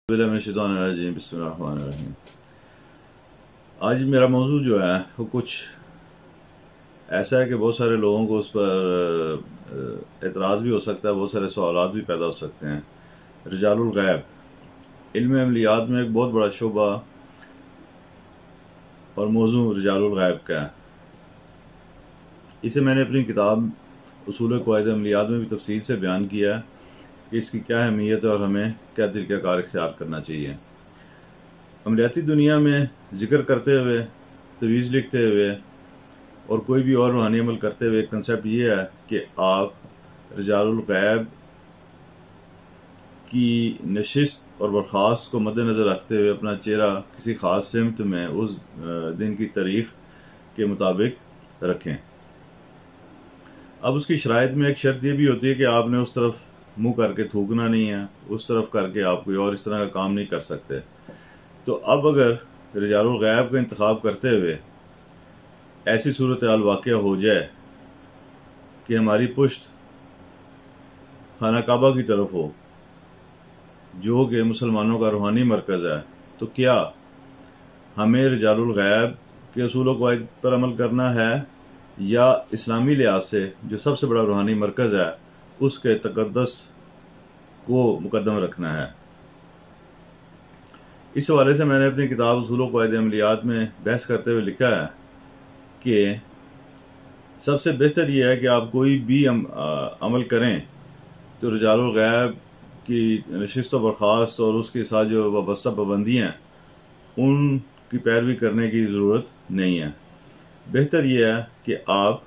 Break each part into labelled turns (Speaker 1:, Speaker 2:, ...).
Speaker 1: बिस्मिल्लाहिर्रहमानिर्रहीम। आज मेरा मौजू जो है वो कुछ ऐसा है कि बहुत सारे लोगों को उस पर एतराज़ भी हो सकता है, बहुत सारे सवालात भी पैदा हो सकते हैं। रिजालुल गैब इल्म अमलियात में एक बहुत बड़ा शोबा और मौजू रिजालुल गैब का है। इसे मैंने अपनी किताब उसूल क़वाइद अमलियात में भी तफसील से बयान किया है कि इसकी क्या अहमियत है और हमें क्या तरीक़ाकार इख्तियार करना चाहिए। अमलियाती दुनिया में जिक्र करते हुए, तवीज़ लिखते हुए और कोई भी और रूहानी अमल करते हुए कंसेप्ट ये है कि आप रिजालुल गैब की नशिस्त और बर्खास्त को मद्देनज़र रखते हुए अपना चेहरा किसी ख़ास सिमत में उस दिन की तारीख़ के मुताबिक रखें। अब उसकी शराइत में एक शर्त ये भी होती है कि आपने उस तरफ मुँह करके थूकना नहीं है, उस तरफ करके आप कोई और इस तरह का काम नहीं कर सकते। तो अब अगर रिजालुल गैब का इंतखाब करते हुए ऐसी सूरत हाल वाक़या हो जाए कि हमारी पुश्त खाना काबा की तरफ हो, जो कि मुसलमानों का रूहानी मरकज़ है, तो क्या हमें रिजालुल गैब के उसूल व क़वाइद पर अमल करना है या इस्लामी लिहाज से जो सबसे बड़ा रूहानी मरकज़ है उसके तक़द्दुस को मुक़द्दम रखना है? इस हवाले से मैंने अपनी किताब उसूल व क़वाइद अमलियात में बहस करते हुए लिखा है कि सबसे बेहतर यह है कि आप कोई भी अमल करें तो रिजालुल गैब की नशिस्त व बर्खास्त और उसके साथ जो वाबस्ता पाबंदियाँ हैं उनकी पैरवी करने की ज़रूरत नहीं है। बेहतर यह है कि आप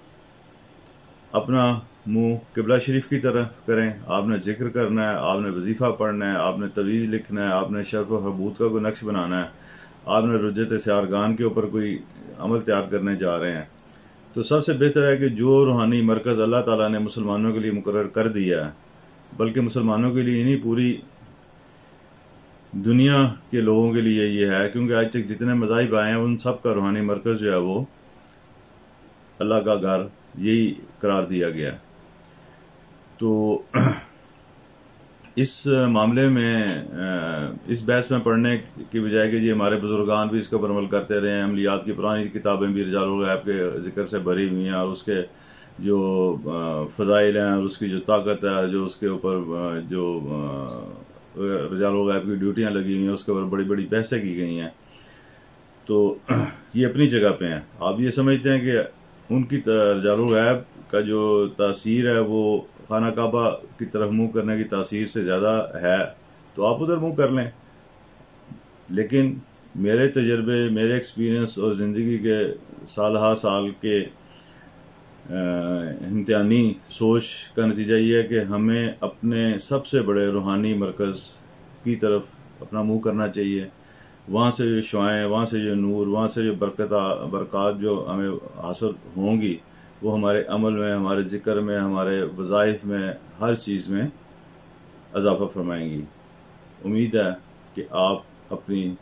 Speaker 1: अपना मुँह क़िबला शरीफ की तरफ करें। आपने ज़िक्र करना है, आपने वजीफ़ा पढ़ना है, आपने तवीज़ लिखना है, आपने शर्फ़ व हबूत का कोई नक्श बनाना है, आपने रुज्जत सियारगान के ऊपर कोई अमल तैयार करने जा रहे हैं, तो सबसे बेहतर है कि जो रूहानी मरकज़ अल्लाह ताला ने मुसलमानों के लिए मुकर्रर कर दिया है, बल्कि मुसलमानों के लिए नहीं पूरी दुनिया के लोगों के लिए ये है, क्योंकि आज तक जितने मज़ाहिब आए हैं उन सब का रूहानी मरकज़ जो है वो अल्लाह का घर यही करार दिया गया। तो इस मामले में इस बहस में पढ़ने की बजाय कि जी हमारे बुजुर्गान भी इसके ऊपर अमल करते रहे हैं, अमलियात की पुरानी किताबें भी रिजालुल गैब के ज़िक्र से भरी हुई हैं और उसके जो फ़ज़ाइल हैं और उसकी जो ताकत है, जो उसके ऊपर जो रिजालुल गैब की ड्यूटियाँ लगी हुई हैं उसके ऊपर बड़ी बड़ी बहसें की गई हैं, तो ये अपनी जगह पे हैं। आप ये समझते हैं कि उनकी रिजालुल गैब का जो तासीर है वो खाना काबा की तरफ मुँह करने की तासीर से ज़्यादा है, तो आप उधर मुँह कर लें। लेकिन मेरे तजर्बे, मेरे एक्सपीरियंस और ज़िंदगी के साल के इम्तिहानी सोच का नतीजा ये है कि हमें अपने सबसे बड़े रूहानी मरकज़ की तरफ अपना मुँह करना चाहिए। वहाँ से जो शुआएँ, वहाँ से जो नूर, वहाँ से जो बरक़ात जो हमें हासिल होंगी वो हमारे अमल में, हमारे ज़िक्र में, हमारे वज़ाइफ में, हर चीज़ में इज़ाफ़ा फरमाएंगी। उम्मीद है कि आप अपनी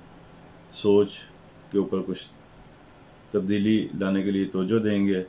Speaker 1: सोच के ऊपर कुछ तब्दीली लाने के लिए तवज्जो देंगे।